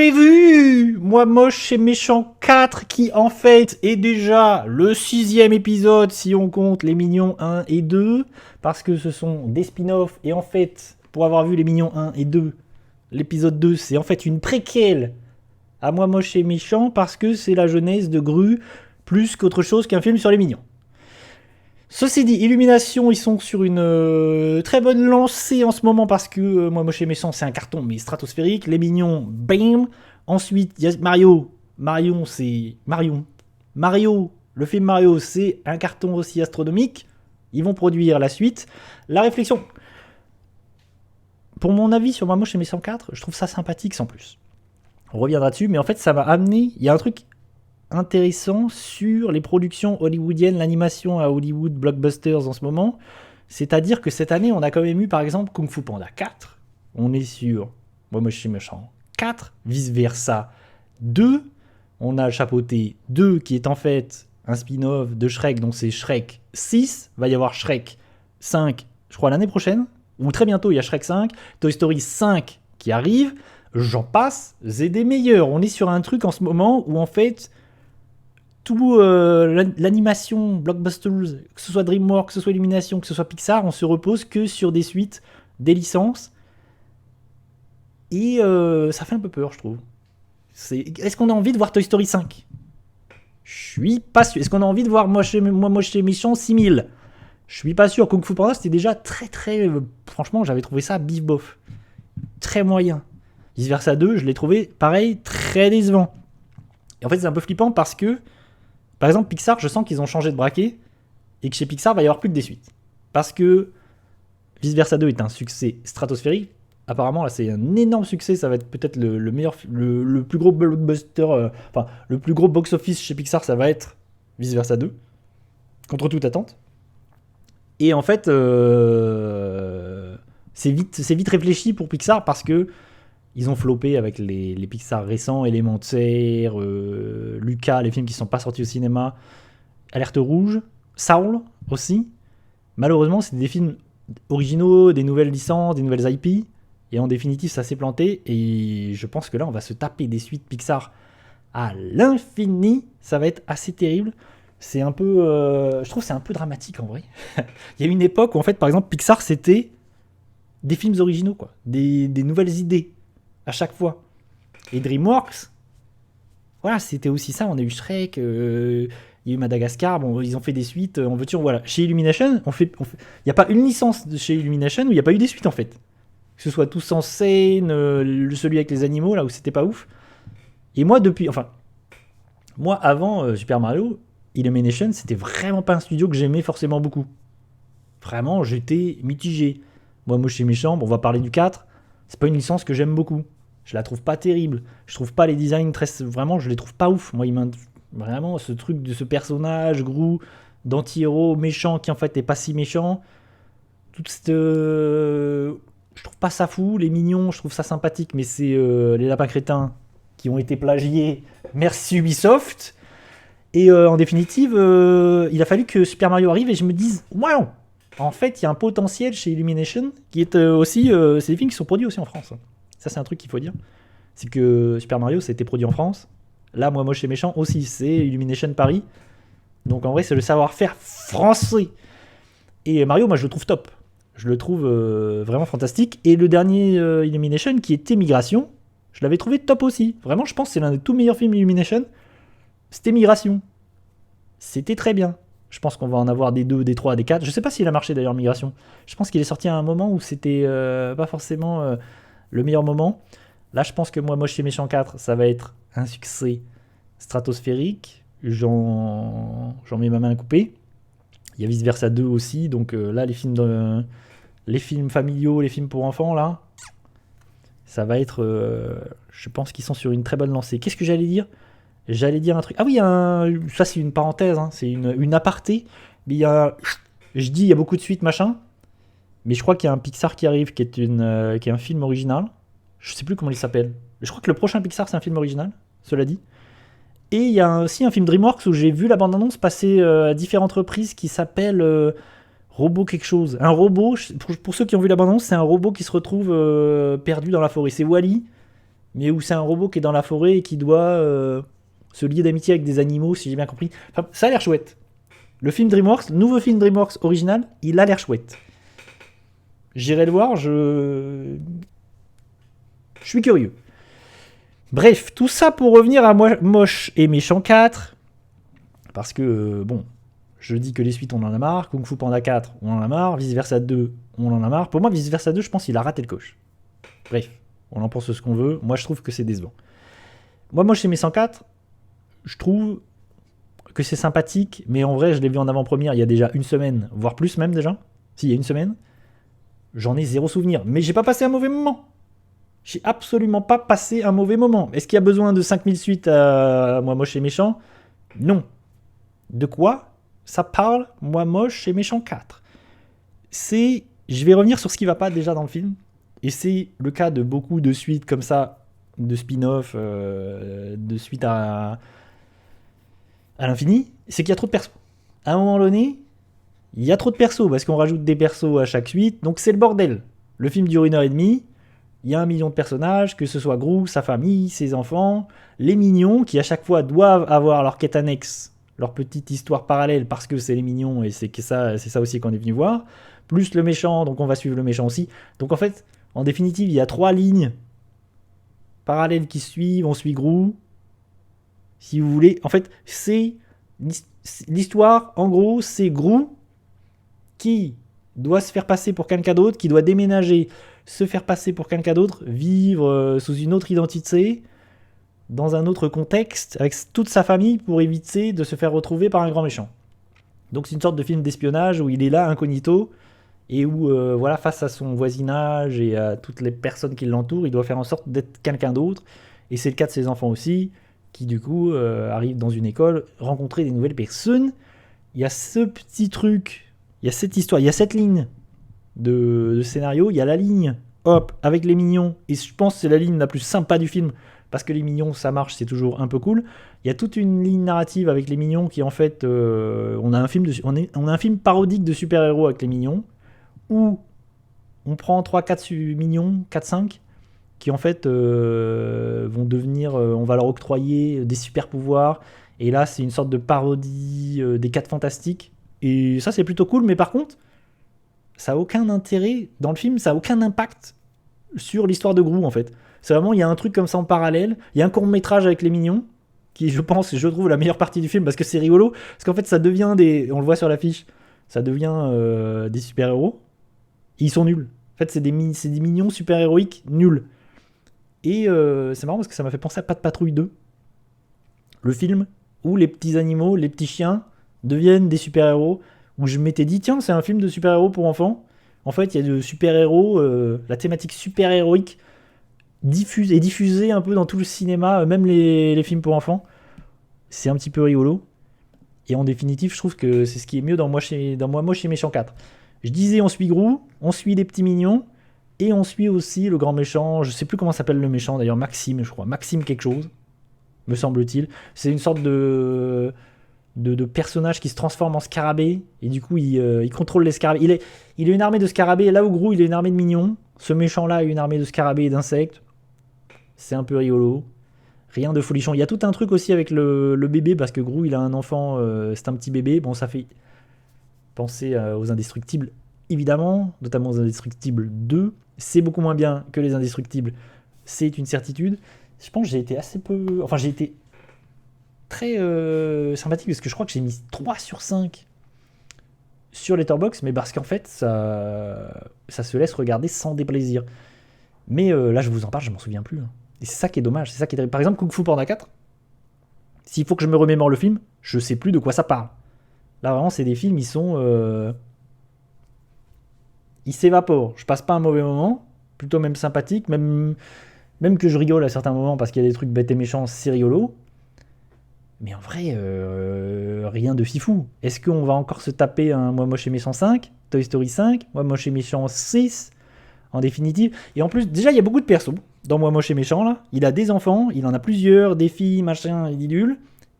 avez vu Moi moche et méchant 4 qui en fait est déjà le 6e épisode si on compte les Mignons 1 et 2 parce que ce sont des spin-offs et en fait pour avoir vu les Mignons 1 et 2 l'épisode 2 c'est en fait une préquelle à Moi moche et méchant parce que c'est la jeunesse de Gru plus qu'autre chose qu'un film sur les Mignons. Ceci dit, Illumination, ils sont sur une très bonne lancée en ce moment parce que Moi moche et méchant, c'est un carton mais stratosphérique. Les Mignons, bam. Ensuite, il y a Mario. Mario, le film Mario, c'est un carton aussi astronomique. Ils vont produire la suite. La réflexion. Pour mon avis sur Moi moche et méchant 4, je trouve ça sympathique sans plus. On reviendra dessus, mais en fait, ça m'a amené. Il y a un truc intéressant sur les productions hollywoodiennes, l'animation à Hollywood blockbusters en ce moment. C'est-à-dire que cette année, on a quand même eu par exemple Kung Fu Panda 4. On est sur Moi moche et méchant 4, vice versa 2. On a chapeauté 2 qui est en fait un spin-off de Shrek, donc c'est Shrek 6. Va y avoir Shrek 5, je crois l'année prochaine, ou très bientôt il y a Shrek 5, Toy Story 5 qui arrive. J'en passe, c'est des meilleurs. On est sur un truc en ce moment où en fait tout l'animation blockbusters, que ce soit DreamWorks, que ce soit Illumination, que ce soit Pixar, on se repose que sur des suites, des licences. Et ça fait un peu peur, je trouve. Est-ce qu'on a envie de voir Toy Story 5 ? Je suis pas sûr. Est-ce qu'on a envie de voir Moi moche et méchant 6000 ? Je suis pas sûr. Kung Fu Panda, c'était déjà très très... franchement, j'avais trouvé ça bif bof. Très moyen. Vice versa 2, je l'ai trouvé, pareil, très décevant. Et en fait, c'est un peu flippant parce que par exemple, Pixar, je sens qu'ils ont changé de braquet et que chez Pixar, il va y avoir plus que des suites. Parce que Vice Versa 2 est un succès stratosphérique. Apparemment, là, c'est un énorme succès. Ça va être peut-être le meilleur, le plus gros blockbuster, le plus gros box-office chez Pixar, ça va être Vice Versa 2. Contre toute attente. Et en fait, c'est vite réfléchi pour Pixar parce que ils ont floppé avec les Pixar récents, Élémentaire, Lucas, les films qui ne sont pas sortis au cinéma, Alerte Rouge, Saul aussi. Malheureusement, c'est des films originaux, des nouvelles licences, des nouvelles IP. Et en définitive, ça s'est planté. Et je pense que là, on va se taper des suites Pixar à l'infini. Ça va être assez terrible. C'est un peu... je trouve que c'est un peu dramatique en vrai. Il y a une époque où, en fait, par exemple, Pixar, c'était des films originaux, quoi. Des nouvelles idées. À chaque fois. Et DreamWorks, voilà, c'était aussi ça. On a eu Shrek, il y a eu Madagascar. Bon, ils ont fait des suites. En veux-tu, voilà. Chez Illumination, il n'y a pas une licence de chez Illumination où il n'y a pas eu des suites en fait. Que ce soit Tous en scène, celui avec les animaux là où c'était pas ouf. Et moi moi avant Super Mario, Illumination, c'était vraiment pas un studio que j'aimais forcément beaucoup. Vraiment, j'étais mitigé. Moi moche et méchant. Bon, on va parler du 4. C'est pas une licence que j'aime beaucoup. Je la trouve pas terrible. Je trouve pas les designs vraiment, je les trouve pas ouf. Moi, vraiment ce truc de ce personnage Gru d'anti-héros méchant qui en fait est pas si méchant. Toute cette, je trouve pas ça fou. Les Mignons, je trouve ça sympathique, mais c'est les lapins crétins qui ont été plagiés. Merci Ubisoft. Et en définitive, il a fallu que Super Mario arrive et je me dise waouh. En fait, il y a un potentiel chez Illumination qui est aussi... c'est des films qui sont produits aussi en France. Ça, c'est un truc qu'il faut dire. C'est que Super Mario, ça a été produit en France. Là, Moi moche et méchant aussi, c'est Illumination Paris. Donc en vrai, c'est le savoir-faire français. Et Mario, moi, je le trouve top. Je le trouve vraiment fantastique. Et le dernier Illumination, qui était Migration, je l'avais trouvé top aussi. Vraiment, je pense que c'est l'un des tout meilleurs films Illumination. C'était Migration. C'était très bien. Je pense qu'on va en avoir des 2, des 3, des 4. Je sais pas s'il a marché d'ailleurs, Migration. Je pense qu'il est sorti à un moment où c'était pas forcément le meilleur moment. Là, je pense que Moi moche et méchant 4, ça va être un succès stratosphérique. J'en mets ma main à couper. Il y a Vice Versa 2 aussi. Donc là, les films familiaux, les films pour enfants, là, ça va être... je pense qu'ils sont sur une très bonne lancée. Qu'est-ce que j'allais dire ? J'allais dire un truc. Ah oui, ça c'est une parenthèse, hein, c'est une aparté. Mais il y a beaucoup de suites, machin. Mais je crois qu'il y a un Pixar qui arrive, qui est un film original. Je sais plus comment il s'appelle. Je crois que le prochain Pixar c'est un film original, cela dit. Et il y a aussi un film DreamWorks où j'ai vu la bande-annonce passer à différentes reprises qui s'appelle Robot quelque chose. Un robot, pour ceux qui ont vu la bande-annonce, c'est un robot qui se retrouve perdu dans la forêt. C'est Wall-E. mais où c'est un robot qui est dans la forêt et qui doit se lier d'amitié avec des animaux, si j'ai bien compris. Enfin, ça a l'air chouette. Le film DreamWorks, le nouveau film DreamWorks original, il a l'air chouette. J'irai le voir, je suis curieux. Bref, tout ça pour revenir à Moche et Méchant 4. Parce que, bon, je dis que les suites, on en a marre. Kung Fu Panda 4, on en a marre. Vice Versa 2, on en a marre. Pour moi, Vice Versa 2, je pense qu'il a raté le coche. Bref, on en pense ce qu'on veut. Moi, je trouve que c'est décevant. Moi, Moche et Méchant 4, je trouve que c'est sympathique. Mais en vrai, je l'ai vu en avant-première il y a déjà une semaine, voire plus même déjà. Si, il y a une semaine. J'en ai zéro souvenir. Mais j'ai pas passé un mauvais moment. J'ai absolument pas passé un mauvais moment. Est-ce qu'il y a besoin de 5000 suites à Moi Moche et Méchant ? Non. De quoi ça parle, Moi Moche et Méchant 4 ? Je vais revenir sur ce qui va pas déjà dans le film. Et c'est le cas de beaucoup de suites comme ça, de spin-off, de suites à l'infini. C'est qu'il y a trop de persos. À un moment donné, il y a trop de persos parce qu'on rajoute des persos à chaque suite. Donc c'est le bordel. Le film dure 1h30. Il y a 1 million de personnages, que ce soit Gru, sa famille, ses enfants, les mignons, qui à chaque fois doivent avoir leur quête annexe, leur petite histoire parallèle, parce que c'est les mignons, et c'est ça aussi qu'on est venu voir, plus le méchant, donc on va suivre le méchant aussi. Donc en fait, en définitive, il y a 3 lignes parallèles qui suivent, on suit Gru, si vous voulez. En fait, c'est l'histoire, en gros, c'est Gru qui doit se faire passer pour quelqu'un d'autre, qui doit déménager, se faire passer pour quelqu'un d'autre, vivre sous une autre identité, dans un autre contexte, avec toute sa famille, pour éviter de se faire retrouver par un grand méchant. Donc c'est une sorte de film d'espionnage où il est là, incognito, et où, voilà, face à son voisinage et à toutes les personnes qui l'entourent, il doit faire en sorte d'être quelqu'un d'autre. Et c'est le cas de ses enfants aussi, qui du coup arrivent dans une école, rencontrer des nouvelles personnes. Il y a ce petit truc, il y a cette histoire, il y a cette ligne de scénario, il y a la ligne, hop, avec les mignons, et je pense que c'est la ligne la plus sympa du film, parce que les mignons, ça marche, c'est toujours un peu cool. Il y a toute une ligne narrative avec les mignons qui, en fait, on a un film parodique de super-héros avec les mignons, où on prend 3-4 mignons, 4-5, qui en fait vont devenir, on va leur octroyer des super-pouvoirs, et là c'est une sorte de parodie des 4 Fantastiques, et ça c'est plutôt cool, mais par contre, ça n'a aucun intérêt dans le film, ça n'a aucun impact sur l'histoire de Gru en fait. C'est vraiment, il y a un truc comme ça en parallèle, il y a un court-métrage avec les mignons, qui je pense, je trouve la meilleure partie du film, parce que c'est rigolo, parce qu'en fait ça devient on le voit sur l'affiche, ça devient des super-héros, et ils sont nuls. En fait c'est des mignons super-héroïques nuls. Et c'est marrant parce que ça m'a fait penser à Pat' Patrouille 2, le film où les petits animaux, les petits chiens deviennent des super-héros, où je m'étais dit, tiens, c'est un film de super-héros pour enfants. En fait, il y a de super-héros, la thématique super-héroïque est diffusée un peu dans tout le cinéma, même les films pour enfants. C'est un petit peu rigolo. Et en définitive, je trouve que c'est ce qui est mieux dans Moi Moche et Méchant 4. Je disais, on suit Gru, on suit les petits mignons, et on suit aussi le grand méchant, je sais plus comment s'appelle le méchant d'ailleurs, Maxime, je crois. Maxime quelque chose, me semble-t-il. C'est une sorte de personnage qui se transforme en scarabée, et du coup il contrôle les scarabées. Il a une armée de scarabées, et là où Gru il a une armée de mignons, ce méchant là a une armée de scarabées et d'insectes. C'est un peu rigolo, rien de folichon. Il y a tout un truc aussi avec le bébé, parce que Gru il a un enfant, c'est un petit bébé, bon ça fait penser aux Indestructibles évidemment, notamment aux Indestructibles 2. C'est beaucoup moins bien que les Indestructibles, c'est une certitude. Je pense que j'ai été très sympathique, parce que je crois que j'ai mis 3 sur 5 sur Letterboxd, mais parce qu'en fait ça se laisse regarder sans déplaisir. Mais là je vous en parle, je m'en souviens plus, hein. Et c'est ça qui est dommage, c'est ça qui est... Par exemple Kung Fu Panda 4, s'il faut que je me remémore le film, je sais plus de quoi ça parle. Là vraiment c'est des films, ils s'évaporent. Je passe pas un mauvais moment, plutôt même sympathique, même que je rigole à certains moments parce qu'il y a des trucs bêtes et méchants, c'est rigolo. Mais en vrai, rien de fifou. Est-ce qu'on va encore se taper un Moi Moche et Méchant 5, Toy Story 5, Moi Moche et Méchant 6, en définitive? Et en plus, déjà, il y a beaucoup de persos dans Moi Moche et Méchant, là. Il a des enfants, il en a plusieurs, des filles, machin, bidule.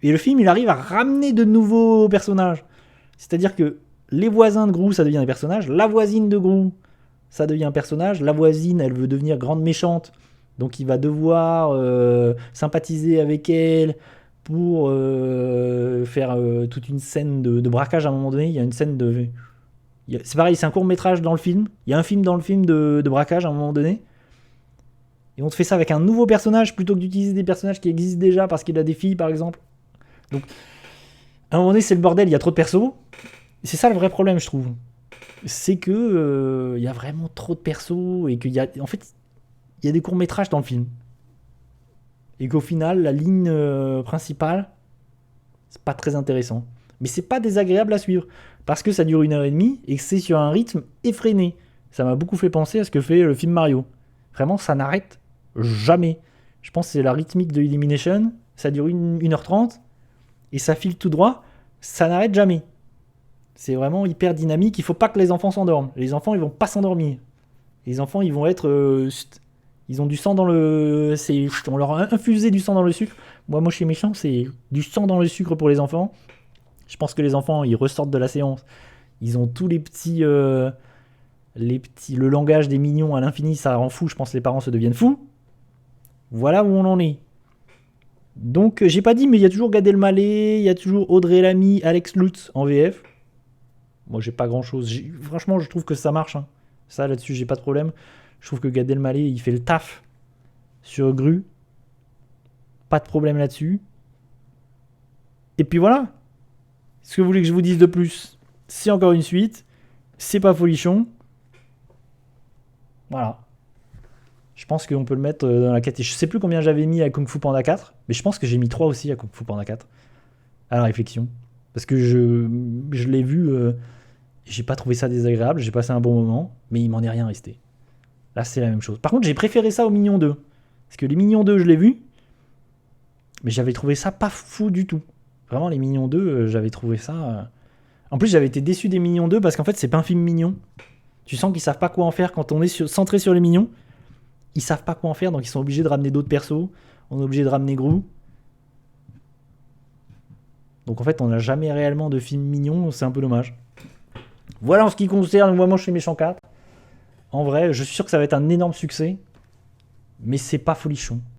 Et le film, il arrive à ramener de nouveaux personnages. C'est-à-dire que les voisins de Gru, ça devient des personnages. La voisine de Gru, ça devient un personnage. La voisine, elle veut devenir grande méchante. Donc il va devoir sympathiser avec elle pour faire toute une scène de braquage à un moment donné. Il y a une scène de... C'est pareil, c'est un court métrage dans le film. Il y a un film dans le film de braquage à un moment donné. Et on te fait ça avec un nouveau personnage plutôt que d'utiliser des personnages qui existent déjà parce qu'il a des filles par exemple. Donc à un moment donné c'est le bordel, il y a trop de persos. Et c'est ça le vrai problème je trouve. C'est que il y a vraiment trop de persos et qu'il y a... En fait, il y a des courts métrages dans le film. Et qu'au final, la ligne principale, c'est pas très intéressant. Mais c'est pas désagréable à suivre. Parce que ça dure 1h30 et que c'est sur un rythme effréné. Ça m'a beaucoup fait penser à ce que fait le film Mario. Vraiment, ça n'arrête jamais. Je pense que c'est la rythmique de Illumination. Ça dure 1h30 et ça file tout droit. Ça n'arrête jamais. C'est vraiment hyper dynamique. Il faut pas que les enfants s'endorment. Les enfants, ils vont pas s'endormir. Les enfants, ils vont être... ils ont du sang dans le... On leur a infusé du sang dans le sucre. Moi, je suis méchant, c'est du sang dans le sucre pour les enfants. Je pense que les enfants, ils ressortent de la séance. Ils ont tous les petits... le langage des mignons à l'infini, ça rend fou. Je pense que les parents se deviennent fous. Voilà où on en est. Donc, j'ai pas dit, mais il y a toujours Gad Elmaleh, il y a toujours Audrey Lamy, Alex Lutz en VF. Moi, j'ai pas grand-chose. Franchement, je trouve que ça marche. Hein. Ça, là-dessus, j'ai pas de problème. Je trouve que Gad Elmaleh, il fait le taf sur Gru. Pas de problème là-dessus. Et puis voilà. Ce que vous voulez que je vous dise de plus, c'est encore une suite. C'est pas folichon. Voilà. Je pense qu'on peut le mettre dans la catégorie. Je sais plus combien j'avais mis à Kung Fu Panda 4, mais je pense que j'ai mis 3 aussi à Kung Fu Panda 4. À la réflexion. Parce que je l'ai vu, j'ai pas trouvé ça désagréable, j'ai passé un bon moment, mais il m'en est rien resté. Là, c'est la même chose. Par contre, j'ai préféré ça aux Mignons 2. Parce que les Mignons 2, je l'ai vu, mais j'avais trouvé ça pas fou du tout. Vraiment, les Mignons 2, j'avais trouvé ça... En plus, j'avais été déçu des Mignons 2 parce qu'en fait, c'est pas un film mignon. Tu sens qu'ils savent pas quoi en faire quand on est centré sur les mignons. Ils savent pas quoi en faire, donc ils sont obligés de ramener d'autres persos. On est obligé de ramener Gru. Donc en fait, on n'a jamais réellement de film mignon, c'est un peu dommage. Voilà en ce qui concerne Moi Moche les Méchants 4. En vrai, je suis sûr que ça va être un énorme succès, mais c'est pas folichon.